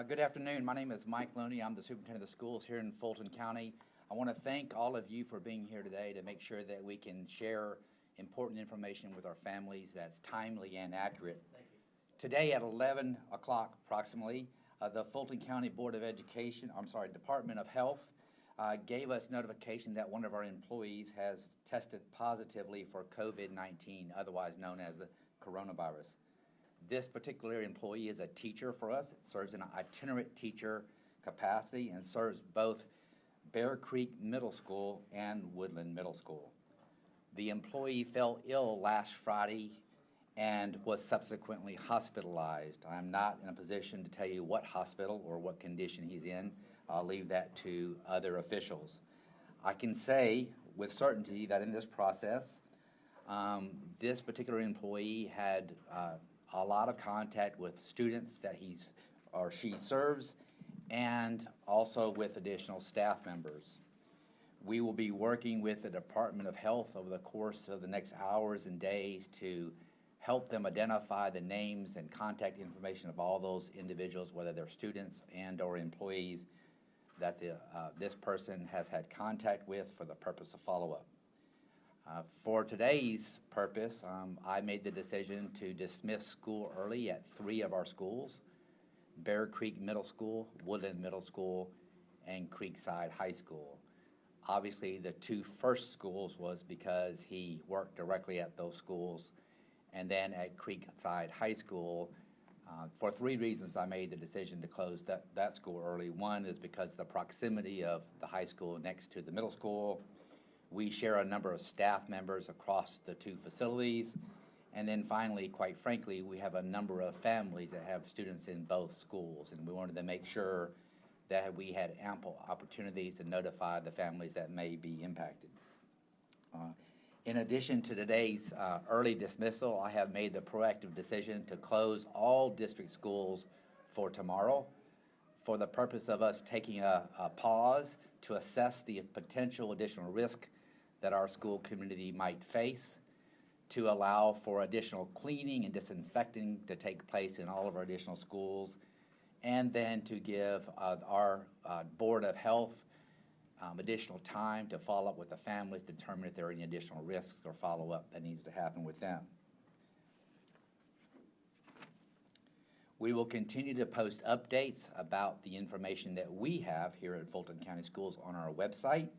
Good afternoon. My name is Mike Looney. I'm the Superintendent of the Schools here in Fulton County. I want to thank all of you for being here today to make sure that we can share important information with our families that's timely and accurate. Thank you. Today at 11 o'clock approximately, the Fulton County Department of Health gave us notification that one of our employees has tested positively for COVID-19, otherwise known as the coronavirus. This particular employee is a teacher for us. It serves in an itinerant teacher capacity and serves both Bear Creek Middle School and Woodland Middle School. The employee fell ill last Friday and was subsequently hospitalized. I'm not in a position to tell you what hospital or what condition he's in. I'll leave that to other officials. I can say with certainty that in this process, this particular employee had a lot of contact with students that he or she serves and also with additional staff members. We will be working with the Department of Health over the course of the next hours and days to help them identify the names and contact information of all those individuals, whether they're students and or employees that this person has had contact with for the purpose of follow-up. For today's purpose, I made the decision to dismiss school early at 3 of our schools: Bear Creek Middle School, Woodland Middle School, and Creekside High School. Obviously, the 2 first schools was because he worked directly at those schools, and then at Creekside High School, for 3 reasons I made the decision to close that school early. One is because of the proximity of the high school next to the middle school. We share a number of staff members across the 2 facilities. And then finally, quite frankly, we have a number of families that have students in both schools, and we wanted to make sure that we had ample opportunities to notify the families that may be impacted. In addition to today's early dismissal, I have made the proactive decision to close all district schools for tomorrow for the purpose of us taking a pause to assess the potential additional risk that our school community might face, to allow for additional cleaning and disinfecting to take place in all of our additional schools, and then to give our Board of Health additional time to follow up with the families, determine if there are any additional risks or follow-up that needs to happen with them. We will continue to post updates about the information that we have here at Fulton County Schools on our website,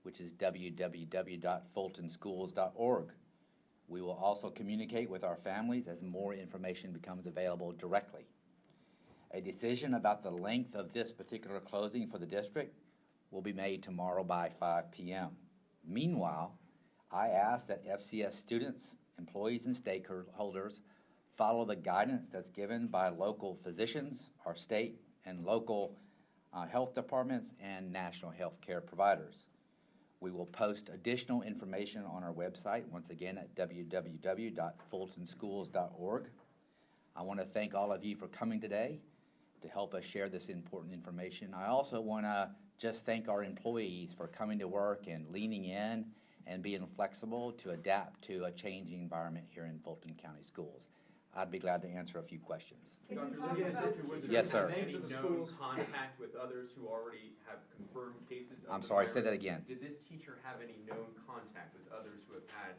which is www.fultonschools.org. We will also communicate with our families as more information becomes available directly. A decision about the length of this particular closing for the district will be made tomorrow by 5 p.m. Meanwhile, I ask that FCS students, employees, and stakeholders follow the guidance that's given by local physicians, our state and local health departments, and national health care providers. We will post additional information on our website, once again at www.fultonschools.org. I want to thank all of you for coming today to help us share this important information. I also want to just thank our employees for coming to work and leaning in and being flexible to adapt to a changing environment here in Fulton County Schools. I'd be glad to answer a few questions. Yes, sir. Any known contact with others who already have confirmed cases of I'm sorry, say that again. Did this teacher have any known contact with others who have had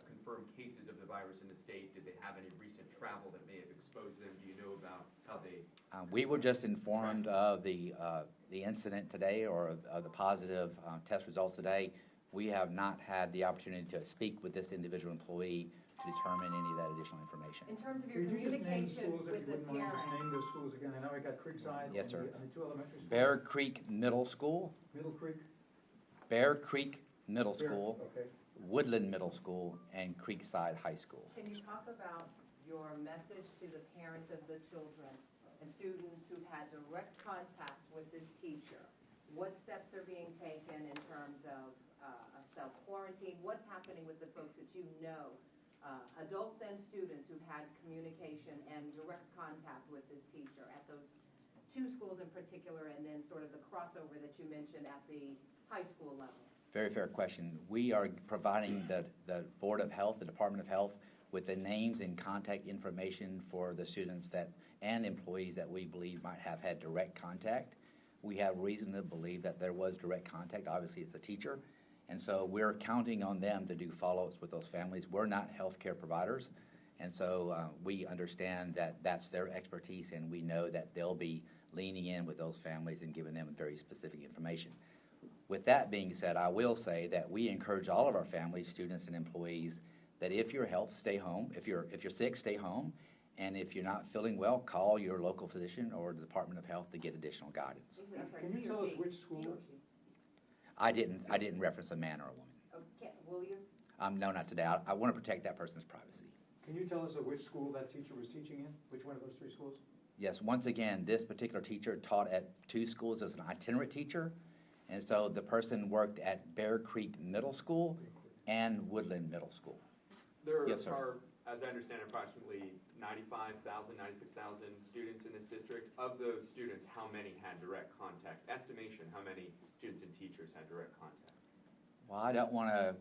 confirmed cases of the virus in the state? Did they have any recent travel that may have exposed them? Do you know about how they... We were just informed of the incident today, or of the positive test results today. We have not had the opportunity to speak with this individual employee to determine any of that additional information. In terms of your communication with the parents. Just name those schools again. I know I got Creekside. Yes, sir. And the 2 elementary schools. Bear Creek Middle School. Middle Creek. Bear Creek Middle School. Okay. Woodland Middle School, and Creekside High School. Can you talk about your message to the parents of the children and students who've had direct contact with this teacher? What steps are being taken in terms of a self-quarantine? What's happening with the folks that you know, adults and students who've had communication and direct contact with this teacher at those 2 schools in particular, and then sort of the crossover that you mentioned at the high school level? Very fair question. We are providing the Board of Health, the Department of Health, with the names and contact information for the students that and employees that we believe might have had direct contact. We have reason to believe that there was direct contact. Obviously, it's a teacher. And so we're counting on them to do follow-ups with those families. We're not healthcare providers. And so we understand that that's their expertise, and we know that they'll be leaning in with those families and giving them very specific information. With that being said, I will say that we encourage all of our families, students, and employees that if you're healthy, stay home. If you're sick, stay home. And if you're not feeling well, call your local physician or the Department of Health to get additional guidance. Can you tell us which school? I didn't reference a man or a woman. Okay, will you? No, not today. I want to protect that person's privacy. Can you tell us which school that teacher was teaching in? Which one of those 3 schools? Yes, once again, this particular teacher taught at 2 schools as an itinerant teacher. And so the person worked at Bear Creek Middle School and Woodland Middle School. There Yes, sir. are, as I understand, approximately 95,000, 96,000 students in this district. Of those students, how many had direct contact? Estimation, how many students and teachers had direct contact? Well, I don't want to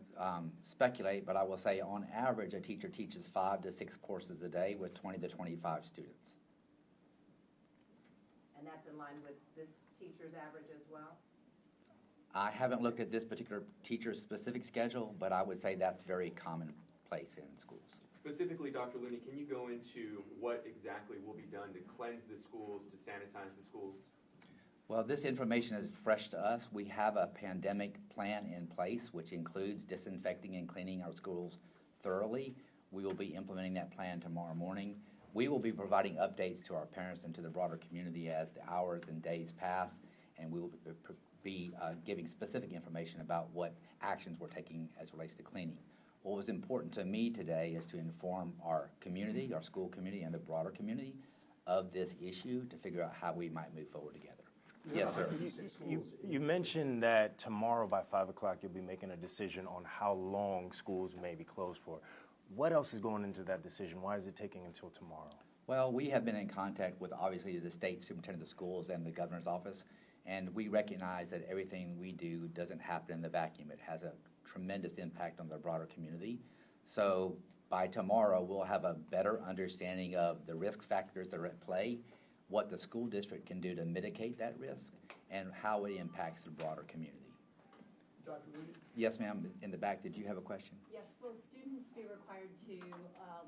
speculate, but I will say on average, a teacher teaches 5 to 6 courses a day with 20 to 25 students. And that's in line with this teacher's average as well? I haven't looked at this particular teacher's specific schedule, but I would say that's very commonplace in schools. Specifically, Dr. Looney, can you go into what exactly will be done to cleanse the schools, to sanitize the schools? Well, this information is fresh to us. We have a pandemic plan in place, which includes disinfecting and cleaning our schools thoroughly. We will be implementing that plan tomorrow morning. We will be providing updates to our parents and to the broader community as the hours and days pass, and we will be giving specific information about what actions we're taking as it relates to cleaning. What was important to me today is to inform our community, our school community, and the broader community of this issue to figure out how we might move forward together. Yes, sir. You mentioned that tomorrow by 5 o'clock you'll be making a decision on how long schools may be closed for. What else is going into that decision? Why is it taking until tomorrow? Well, we have been in contact with obviously the state superintendent of schools and the governor's office, and we recognize that everything we do doesn't happen in the vacuum. It has a tremendous impact on the broader community. So by tomorrow, we'll have a better understanding of the risk factors that are at play, what the school district can do to mitigate that risk, and how it impacts the broader community. Dr. Looney? Yes, ma'am. In the back, did you have a question? Yes, will students be required to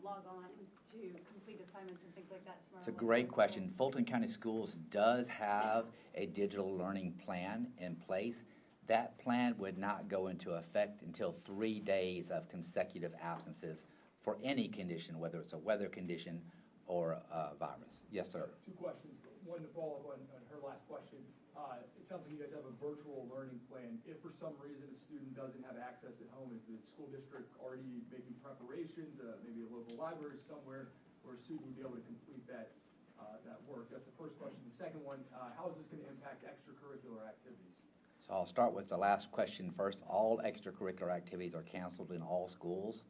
log on to complete assignments and things like that tomorrow? It's a great question. Fulton County Schools does have a digital learning plan in place. That plan would not go into effect until 3 days of consecutive absences for any condition, whether it's a weather condition or a virus. Yes, sir. 2 questions. One to follow up on her last question. It sounds like you guys have a virtual learning plan. If for some reason a student doesn't have access at home, is the school district already making preparations, maybe a local library somewhere, where a student would be able to complete that work? That's the first question. The second one, how is this going to impact extracurricular activities? So I'll start with the last question first. All extracurricular activities are canceled in all schools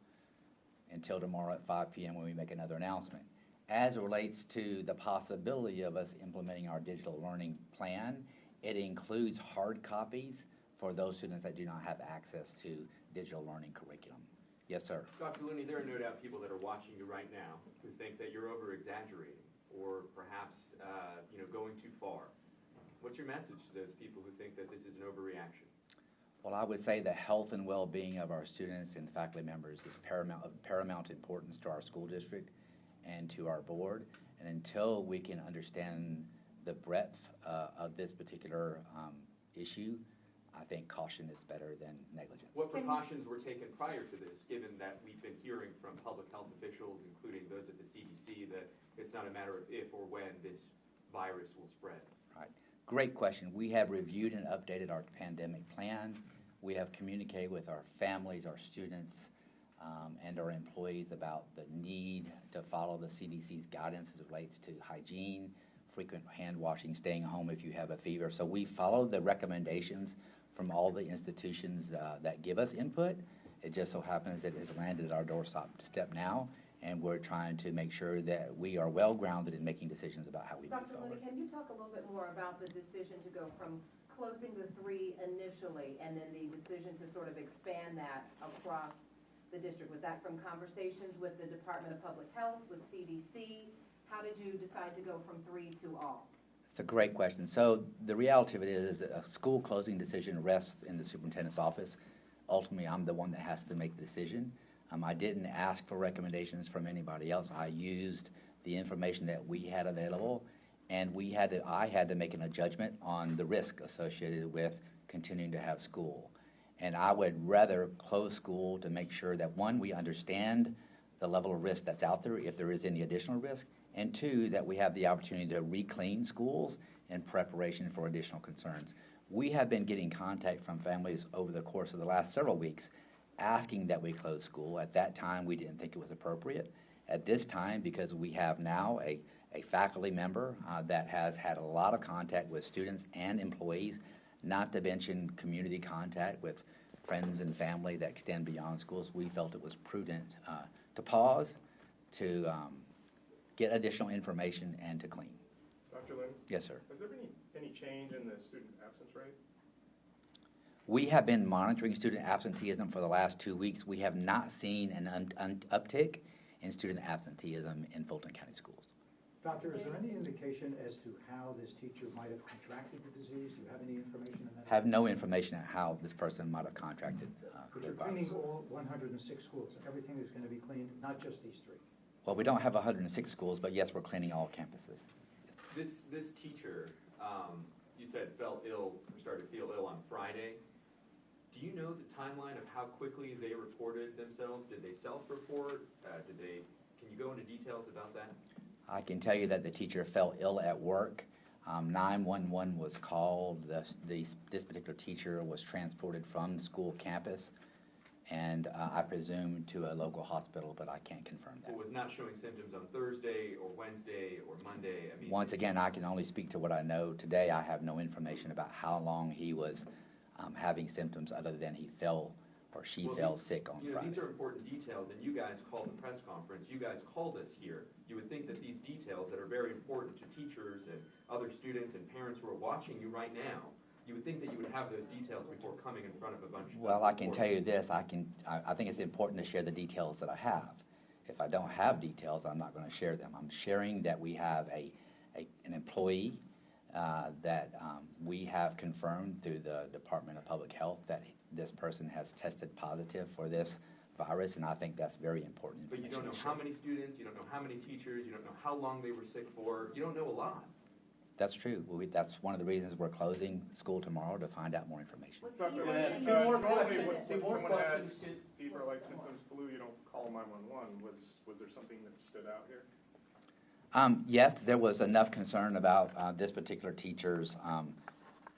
until tomorrow at 5 p.m. when we make another announcement. As it relates to the possibility of us implementing our digital learning plan, it includes hard copies for those students that do not have access to digital learning curriculum. Yes, sir. Dr. Looney, there are no doubt people that are watching you right now who think that you're over-exaggerating or perhaps going too far. What's your message to those people who think that this is an overreaction? Well, I would say the health and well-being of our students and faculty members is of paramount importance to our school district and to our board. And until we can understand the breadth of this particular issue, I think caution is better than negligence. What precautions were taken prior to this, given that we've been hearing from public health officials, including those at the CDC, that it's not a matter of if or when this virus will spread? Right. Great question. We have reviewed and updated our pandemic plan. We have communicated with our families, our students, and our employees about the need to follow the CDC's guidance as it relates to hygiene, frequent hand washing, staying home if you have a fever. So we follow the recommendations from all the institutions that give us input. It just so happens that it has landed at our doorstep now, and we're trying to make sure that we are well-grounded in making decisions about how we move Dr. forward. Looney, can you talk a little bit more about the decision to go from closing the 3 initially and then the decision to sort of expand that across the district? Was that from conversations with the Department of Public Health, with CDC? how did you decide to go from 3 to all? It's a great question. So the reality of it is a school closing decision rests in the superintendent's office. Ultimately, I'm the one that has to make the decision. I didn't ask for recommendations from anybody else. I used the information that we had available, and I had to make a judgment on the risk associated with continuing to have school. And I would rather close school to make sure that, one, we understand the level of risk that's out there, if there is any additional risk, and two, that we have the opportunity to re-clean schools in preparation for additional concerns. We have been getting contact from families over the course of the last several weeks asking that we close school. At that time, we didn't think it was appropriate. At this time, because we have now a faculty member that has had a lot of contact with students and employees, not to mention community contact with friends and family that extend beyond schools, we felt it was prudent to pause, to get additional information, and to clean. Dr. Looney? Yes, sir. Has there been any change in the student absence rate? We have been monitoring student absenteeism for the last 2 weeks. We have not seen an uptick in student absenteeism in Fulton County Schools. Doctor, is there any indication as to how this teacher might have contracted the disease? Do you have any information on that? Have no information on how this person might have contracted But the you're virus. cleaning all 106 schools. Everything is going to be cleaned, not just these 3. Well, we don't have 106 schools, but yes, we're cleaning all campuses. This teacher, you said felt ill or started to feel ill on Friday. Do you know the timeline of how quickly they reported themselves? Did they self-report? Can you go into details about that? I can tell you that the teacher fell ill at work. 911 was called. This particular teacher was transported from the school campus, and I presume to a local hospital, but I can't confirm that. Or was not showing symptoms on Thursday or Wednesday or Monday? I mean, Once again, I can only speak to what I know today. I have no information about how long he was having symptoms other than he fell or she fell sick on Friday. These are important details, and you guys called the press conference. You guys called us here. You would think that these details that are very important to teachers and other students and parents who are watching you right now, you would think that you would have those details before coming in front of a bunch of Well, I can tell you this. I think it's important to share the details that I have. If I don't have details, I'm not going to share them. I'm sharing that we have an employee that we have confirmed through the Department of Public Health that this person has tested positive for this virus, and I think that's very important But you information don't know to how share. many students, you don't know how many teachers, you don't know how long they were sick for. You don't know a lot. That's true. That's one of the reasons we're closing school tomorrow, to find out more information. What's Dr. the Looney, information? normally when Two more someone has questions. fever-like symptoms, flu, you don't call 911. Was there something that stood out here? Yes, there was enough concern about this particular teacher's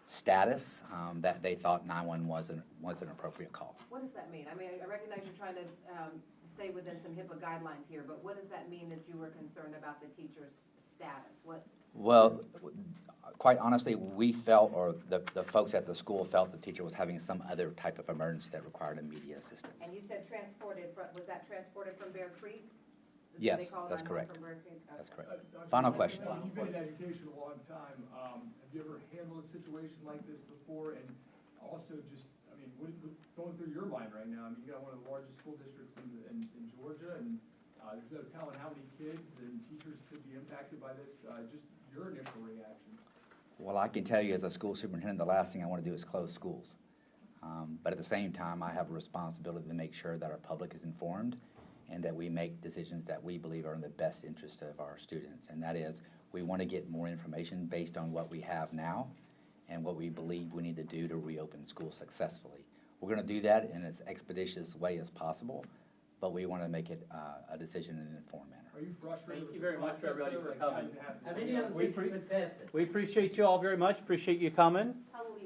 status that they thought 911 was an appropriate call. What does that mean? I mean, I recognize you're trying to stay within some HIPAA guidelines here, but what does that mean that you were concerned about the teacher's status? Well, quite honestly, we felt, or the folks at the school felt, the teacher was having some other type of emergency that required immediate assistance. And you said was that transported from Bear Creek? Yes, They called that's 911 correct. From Bear Creek? That's Okay. correct. Dr. Final Looney, question. You've been in education a long time. Have you ever handled a situation like this before? And also just, I mean, what's going through your mind right now? I mean, you got one of the largest school districts in Georgia, and there's no telling how many kids and teachers could be impacted by this. Just your initial reaction. Well, I can tell you as a school superintendent, the last thing I want to do is close schools. But at the same time, I have a responsibility to make sure that our public is informed and that we make decisions that we believe are in the best interest of our students. And that is, we want to get more information based on what we have now and what we believe we need to do to reopen schools successfully. We're going to do that in as expeditious way as possible, but we want to make it a decision in an informed manner. Are you frustrated? Thank you very much for everybody for Like, coming. having to have- Have any other We kids been tested? We appreciate you all very much, appreciate you coming. How will